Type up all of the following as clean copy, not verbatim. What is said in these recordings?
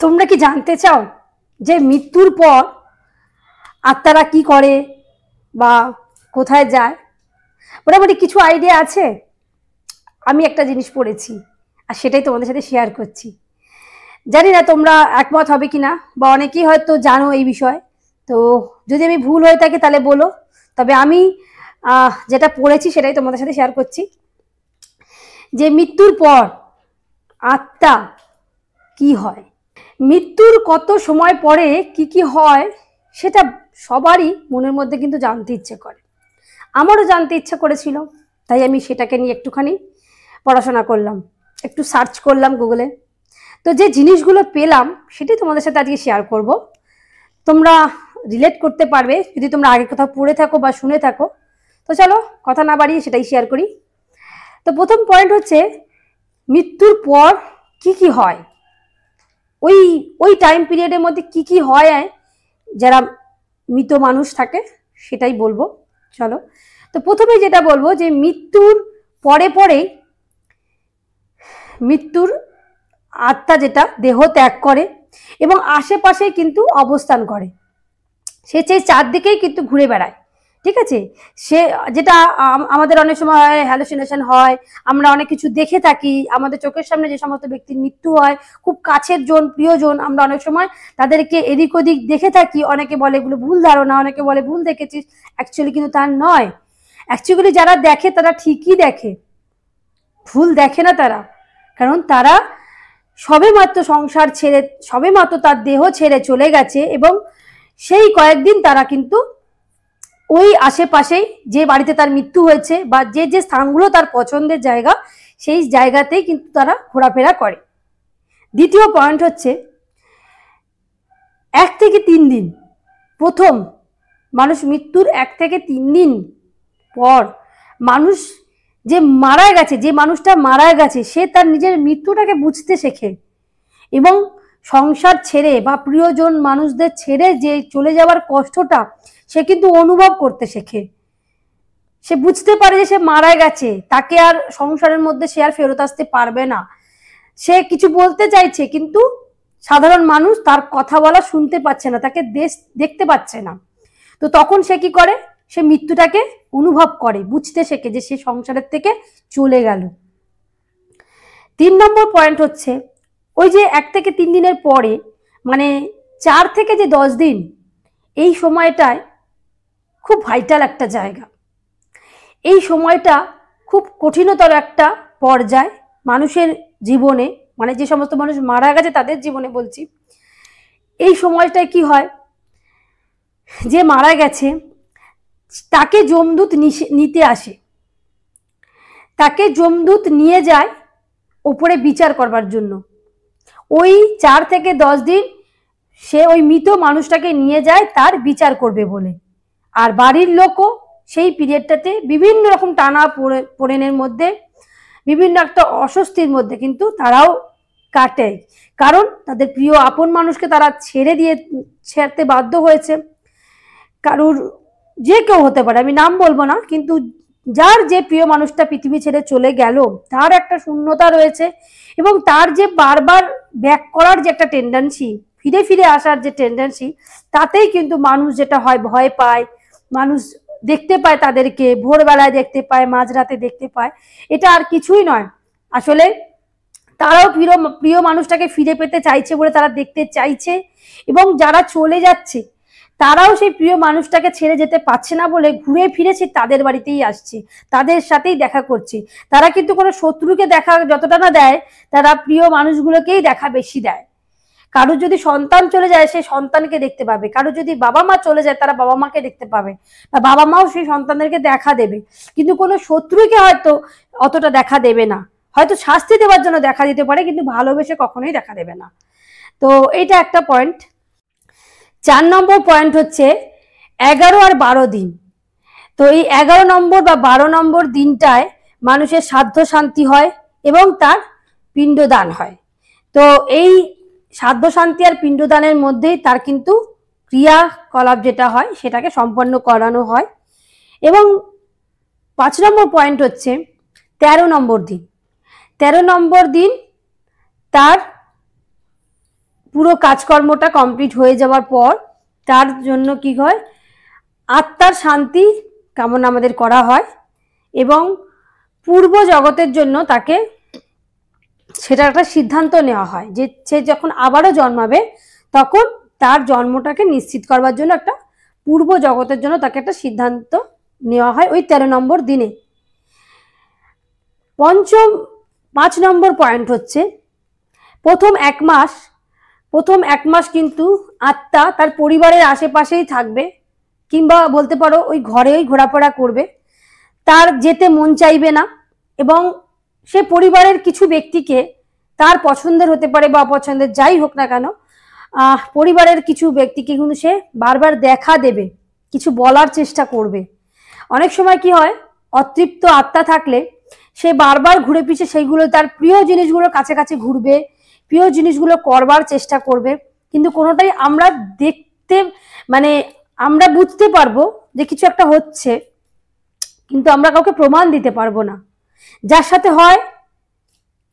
তোমরা কি জানতে চাও যে মৃত্যুর পর আত্মারা কি করে বা কোথায় যায়? মোটামুটি কিছু আইডিয়া আছে। আমি একটা জিনিস পড়েছি আর সেটাই তোমাদের সাথে শেয়ার করছি। জানি না তোমরা একমত হবে কিনা, বা অনেকেই হয়তো জানো এই বিষয়। তো যদি আমি ভুল হয়ে থাকি তাহলে বলো, তবে আমি যেটা পড়েছি সেটাই তোমাদের সাথে শেয়ার করছি। যে মৃত্যুর পর আত্মা কি হয়, মৃত্যুর কত সময় পরে কি হয়, সেটা সবারই মনের মধ্যে কিন্তু জানতে ইচ্ছে করে। আমারও জানতে ইচ্ছে করেছিল, তাই আমি সেটাকে নিয়ে একটুখানি পড়াশোনা করলাম, একটু সার্চ করলাম গুগলে। তো যে জিনিসগুলো পেলাম সেটাই তোমাদের সাথে আজকে শেয়ার করব। তোমরা রিলেট করতে পারবে যদি তোমরা আগে কোথাও পড়ে থাকো বা শুনে থাকো। তো চলো কথা না বাড়িয়ে সেটাই শেয়ার করি। তো প্রথম পয়েন্ট হচ্ছে মৃত্যুর পর কি হয়, ওই টাইম পিরিয়ডের মধ্যে কি হয় যারা মৃত মানুষ থাকে সেটাই বলবো। চলো, তো প্রথমে যেটা বলবো যে মৃত্যুর পরেই মৃত্যুর আত্মা যেটা দেহ ত্যাগ করে এবং আশেপাশে কিন্তু অবস্থান করে, সে চারদিকেই কিন্তু ঘুরে বেড়ায়। ঠিক আছে, সে যেটা আমাদের অনেক সময় হ্যালুসিনেশন হয়, আমরা অনেক কিছু দেখে থাকি, আমাদের চোখের সামনে যে সমস্ত ব্যক্তির মৃত্যু হয়, খুব কাছের জন প্রিয়জন, আমরা অনেক সময় তাদেরকে এদিক ওদিক দেখে থাকি। অনেকে বলে এগুলো ভুল ধারণা, অনেকে বলে ভুল দেখেছিস, অ্যাকচুয়ালি কিন্তু তার নয়। অ্যাকচুয়ালি যারা দেখে তারা ঠিকই দেখে, ভুল দেখে না তারা। কারণ তারা সবেমাত্র সংসার ছেড়ে, সবেমাত্র তার দেহ ছেড়ে চলে গেছে এবং সেই কয়েকদিন তারা কিন্তু ওই আশেপাশেই যে বাড়িতে তার মৃত্যু হয়েছে বা যে স্থানগুলো তার পছন্দের জায়গা, সেই জায়গাতেই কিন্তু তারা ঘোরাফেরা করে। দ্বিতীয় পয়েন্ট হচ্ছে 1 থেকে 3 দিন, প্রথম মানুষ মৃত্যুর 1 থেকে 3 দিন পর মানুষ যে মারা গেছে, যে মানুষটা মারা গেছে সে তার নিজের মৃত্যুটাকে বুঝতে শেখে এবং সংসার ছেড়ে বা প্রিয়জন মানুষদের ছেড়ে যে চলে যাওয়ার কষ্টটা সে কিন্তু অনুভব করতে শেখে। সে বুঝতে পারে যে সে মারা গেছে, তাকে আর সংসারের মধ্যে সে আর ফেরত আসতে পারবে না। সে কিছু বলতে চাইছে কিন্তু সাধারণ মানুষ তার কথা বলা শুনতে পাচ্ছে না, তাকে দেখতে পাচ্ছে না। তো তখন সে কি করে, সে মৃত্যুটাকে অনুভব করে, বুঝতে শেখে যে সে সংসারের থেকে চলে গেল। 3 নম্বর পয়েন্ট হচ্ছে ওই যে 1 থেকে 3 দিনের পরে, মানে 4 থেকে যে 10 দিন, এই সময়টায় খুব ভাইটাল একটা জায়গা। এই সময়টা খুব কঠিনতর একটা পর্যায় মানুষের জীবনে, মানে যে সমস্ত মানুষ মারা গেছে তাদের জীবনে বলছি। এই সময়টায় কি হয়, যে মারা গেছে তাকে যমদূত নিতে আসে, তাকে যমদূত নিয়ে যায় ওপরে বিচার করবার জন্য। ওই 4 থেকে 10 দিন সে ওই মৃত মানুষটাকে নিয়ে যায় তার বিচার করবে বলে। আর বাড়ির লোকও সেই পিরিয়ডটাতে বিভিন্ন রকম টানা পোড়েনের মধ্যে, বিভিন্ন একটা অস্বস্তির মধ্যে কিন্তু তারাও কাটে, কারণ তাদের প্রিয় আপন মানুষকে তারা ছাড়তে বাধ্য হয়েছে। কারুর যে কেউ হতে পারে, আমি নাম বলবো না, কিন্তু যার যে প্রিয় মানুষটা পৃথিবী ছেড়ে চলে গেল তার একটা শূন্যতা রয়েছে এবং তার যে বারবার ব্যাক করার যে একটা টেন্ডেন্সি, ফিরে ফিরে আসার যে টেন্ডেন্সি, তাতেই কিন্তু মানুষ যেটা হয় ভয় পায়। মানুষ দেখতে পায় তাদেরকে, ভোরবেলায় দেখতে পায়, মাঝরাতে দেখতে পায়, এটা আর কিছুই নয়। আসলে তারাও প্রিয় মানুষটাকে ফিরে পেতে চাইছে বলে তারা দেখতে চাইছে, এবং যারা চলে যাচ্ছে তারাও সেই প্রিয় মানুষটাকে ছেড়ে যেতে পারছে না বলে ঘুরে ফিরেছে তাদের বাড়িতেই আসছে, তাদের সাথেই দেখা করছে। তারা কিন্তু কোনো শত্রুকে দেখা যতটা না দেয়, তারা প্রিয় মানুষগুলোকেই দেখা বেশি দেয়। কারোর যদি সন্তান চলে যায় সে সন্তানকে দেখতে পাবে, কারোর যদি বাবা মা চলে যায় তারা বাবা মাকে দেখতে পাবে, বা বাবা মাও সেই সন্তানদেরকে দেখা দেবে, কিন্তু কোনো শত্রুকে হয়তো অতটা দেখা দেবে না। হয়তো শাস্তি দেওয়ার জন্য দেখা দিতে পারে, কিন্তু ভালোবেসে কখনোই দেখা দেবে না। তো এইটা একটা পয়েন্ট। 4 নম্বর পয়েন্ট হচ্ছে 11 আর 12 দিন। তো এই 11 নম্বর বা 12 নম্বর দিনটায় মানুষের শ্রাদ্ধ শান্তি হয় এবং তার পিণ্ডদান হয়। তো এই শ্রাদ্ধ শান্তি আর পিণ্ডদানের মধ্যেই তার কিন্তু ক্রিয়াকলাপ যেটা হয় সেটাকে সম্পন্ন করানো হয়। এবং 5 নম্বর পয়েন্ট হচ্ছে 13 নম্বর দিন। 13 নম্বর দিন তার পুরো কাজকর্মটা কমপ্লিট হয়ে যাওয়ার পর তার জন্য কি হয়, আত্মার শান্তি কামনা আমাদের করা হয় এবং পূর্ব জগতের জন্য তাকে সেটা একটা সিদ্ধান্ত নেওয়া হয় যে সে যখন আবারও জন্মাবে তখন তার জন্মটাকে নিশ্চিত করবার জন্য একটা পূর্ব জগতের জন্য তাকে একটা সিদ্ধান্ত নেওয়া হয় ওই 13 নম্বর দিনে। 5 নম্বর পয়েন্ট হচ্ছে প্রথম এক মাস কিন্তু আত্মা তার পরিবারের আশেপাশেই থাকবে, কিংবা বলতে পারো ওই ঘরেই ঘোরাফেরা করবে, তার যেতে মন চাইবে না এবং সে পরিবারের কিছু ব্যক্তিকে তার পছন্দের হতে পারে বা অপছন্দের যাই হোক না কেন, পরিবারের কিছু ব্যক্তিকে কিন্তু সে বারবার দেখা দেবে, কিছু বলার চেষ্টা করবে। অনেক সময় কি হয়, অতৃপ্ত আত্মা থাকলে সে বারবার ঘুরে পিছে সেইগুলো তার প্রিয় জিনিসগুলোর কাছে কাছে ঘুরবে, প্রিয় জিনিসগুলো করবার চেষ্টা করবে, কিন্তু কোনোটাই আমরা দেখতে মানে আমরা বুঝতে পারবো যে কিছু একটা হচ্ছে, কিন্তু আমরা কাউকে প্রমাণ দিতে পারবো না। যার সাথে হয়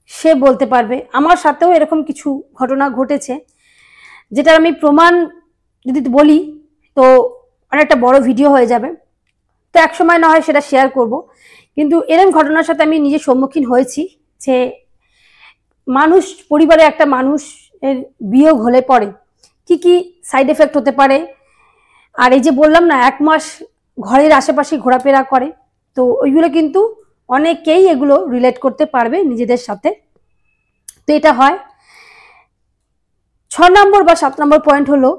সে বলতে পারবে। আমার সাথেও এরকম কিছু ঘটনা ঘটেছে, যেটার আমি প্রমাণ যদি বলি তো অনেকটা বড় ভিডিও হয়ে যাবে, তো এক সময় না হয় সেটা শেয়ার করব। কিন্তু এরকম ঘটনার সাথে আমি নিজে সম্মুখীন হয়েছি যে মানুষ, পরিবারে একটা মানুষের বিয়োগ হলে পরে কি কি সাইড এফেক্ট হতে পারে। আর এই যে বললাম না 1 মাস ঘরের আশেপাশে ঘোরাফেরা করে, তো ওইগুলো কিন্তু অনেকেই এগুলো রিলেট করতে পারবে নিজেদের সাথে। তো এটা হয়। 6 নম্বর বা 7 নম্বর পয়েন্ট হলো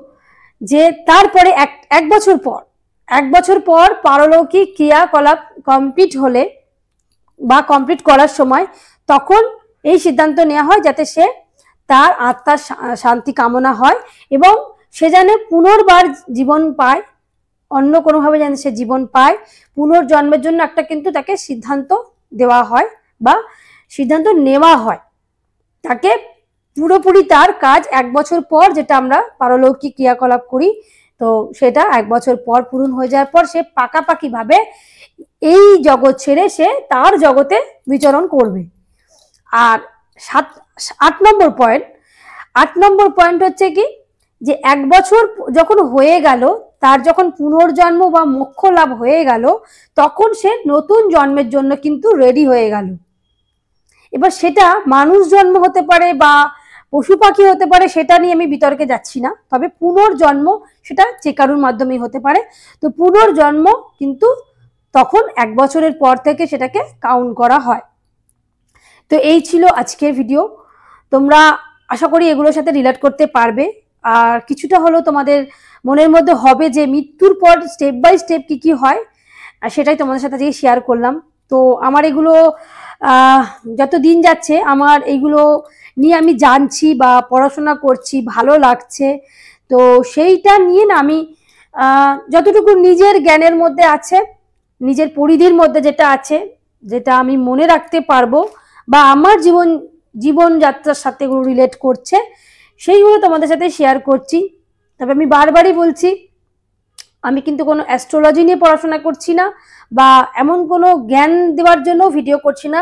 যে তারপরে এক বছর পর পারলৌকিক ক্রিয়াকলাপ কমপ্লিট হলে বা কমপ্লিট করার সময় তখন এই সিদ্ধান্ত নেওয়া হয় যাতে সে তার আত্মার শান্তি কামনা হয় এবং সে যেন পুনর্বার জীবন পায়, অন্য কোনোভাবে যেন সে জীবন পায়, পুনর্জন্মের জন্য একটা কিন্তু তাকে সিদ্ধান্ত দেওয়া হয় বা সিদ্ধান্ত নেওয়া হয়। তাকে পুরোপুরি তার কাজ 1 বছর পর, যেটা আমরা পারলৌকিক ক্রিয়াকলাপ করি, তো সেটা 1 বছর পর পূরণ হয়ে যাওয়ার পর সে পাকাপাকি ভাবে এই জগৎ ছেড়ে সে তার জগতে বিচরণ করবে। আর 8 নম্বর পয়েন্ট হচ্ছে কি, যে 1 বছর যখন হয়ে গেল, তার যখন পুনর্জন্ম বা মোক্ষ লাভ হয়ে গেল, তখন সে নতুন জন্মের জন্য কিন্তু রেডি হয়ে গেল। এবার সেটা মানুষ জন্ম হতে পারে বা পশু পাখি হতে পারে, সেটা নিয়ে আমি বিতর্কে যাচ্ছি না, তবে পুনর্জন্ম সেটা যে কারোর মাধ্যমেই হতে পারে। তো পুনর্জন্ম কিন্তু তখন 1 বছরের পর থেকে সেটাকে কাউন্ট করা হয়। তো এই ছিল আজকের ভিডিও। তোমরা আশা করি এগুলোর সাথে রিলেট করতে পারবে, আর কিছুটা হলেও তোমাদের মনের মধ্যে হবে যে মৃত্যুর পর স্টেপ বাই স্টেপ কি কি হয়, আর সেটাই তোমাদের সাথে আজকে শেয়ার করলাম। তো আমার এগুলো যত দিন যাচ্ছে আমার এইগুলো নিয়ে আমি জানছি বা পড়াশোনা করছি, ভালো লাগছে। তো সেইটা নিয়ে না আমি যতটুকু নিজের জ্ঞানের মধ্যে আছে, নিজের পরিধির মধ্যে যেটা আছে, যেটা আমি মনে রাখতে পারবো বা আমার জীবনযাত্রার সাথে এগুলো রিলেট করছে, সেইগুলো তোমাদের সাথে শেয়ার করছি। তবে আমি বারবারই বলছি, আমি কিন্তু কোনো অ্যাস্ট্রোলজি নিয়ে পড়াশোনা করছি না বা এমন কোনো জ্ঞান দেওয়ার জন্য ভিডিও করছি না।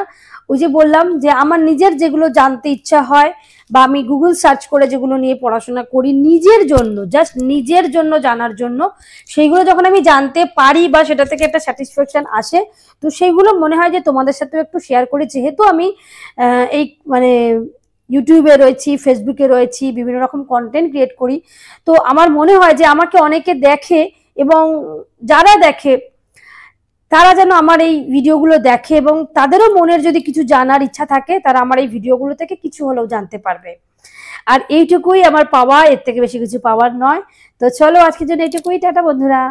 ওই যে বললাম যে আমার নিজের যেগুলো জানতে ইচ্ছা হয় বা আমি গুগল সার্চ করে যেগুলো নিয়ে পড়াশোনা করি নিজের জন্য, জাস্ট নিজের জন্য জানার জন্য, সেইগুলো যখন আমি জানতে পারি বা সেটা থেকে একটা স্যাটিসফ্যাকশন আসে, তো সেইগুলো মনে হয় যে তোমাদের সাথেও একটু শেয়ার করি। যেহেতু আমি এই মানে ইউটিউবে রয়েছি, ফেসবুকে রয়েছি, বিভিন্ন রকম কন্টেন্ট ক্রিয়েট করি, তো আমার মনে হয় যে আমাকে অনেকে দেখে এবং যারা দেখে তারা যেন আমার এই ভিডিওগুলো দেখে এবং তাদেরও মনের যদি কিছু জানার ইচ্ছা থাকে, তারা আমার এই ভিডিওগুলো থেকে কিছু হলেও জানতে পারবে। আর এইটুকুই আমার পাওয়া, এর থেকে বেশি কিছু পাওয়ার নয়। তো চলো আজকের জন্য এইটুকুই, টাটা বন্ধুরা।